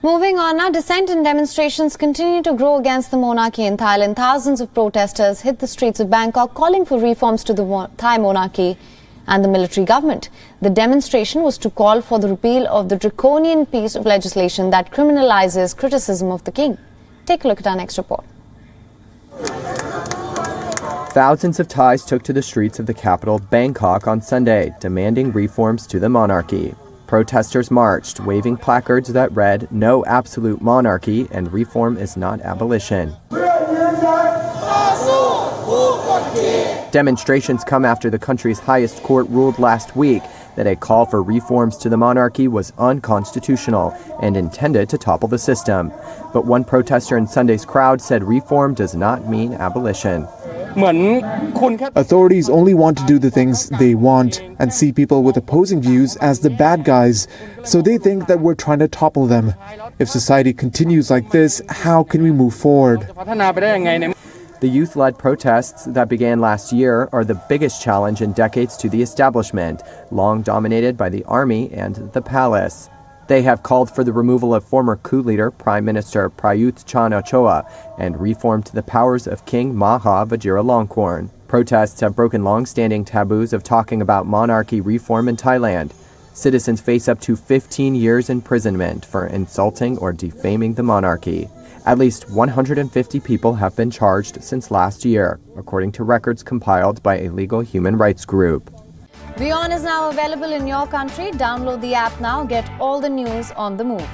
Moving on now, dissent and demonstrations continue to grow against the monarchy in Thailand. Thousands of protesters hit the streets of Bangkok calling for reforms to the Thai monarchy and the military government. The demonstration was to call for the repeal of the draconian piece of legislation that criminalizes criticism of the king. Take a look at our next report. Thousands of Thais took to the streets of the capital, Bangkok, on Sunday, demanding reforms to the monarchy. Protesters marched, waving placards that read, "No absolute monarchy and reform is not abolition." Demonstrations come after the country's highest court ruled last week that a call for reforms to the monarchy was unconstitutional and intended to topple the system. But one protester in Sunday's crowd said reform does not mean abolition. Authorities only want to do the things they want and see people with opposing views as the bad guys, so they think that we're trying to topple them. If society continues like this, how can we move forward? The youth-led protests that began last year are the biggest challenge in decades to the establishment, long dominated by the army and the palace. They have called for the removal of former coup leader Prime Minister Prayut Chan-o-cha and reform to the powers of King Maha Vajiralongkorn. Protests have broken long-standing taboos of talking about monarchy reform in Thailand. Citizens face up to 15 years imprisonment for insulting or defaming the monarchy. At least 150 people have been charged since last year, according to records compiled by a legal human rights group. WION is now available in your country. Download the app now. Get all the news on the move.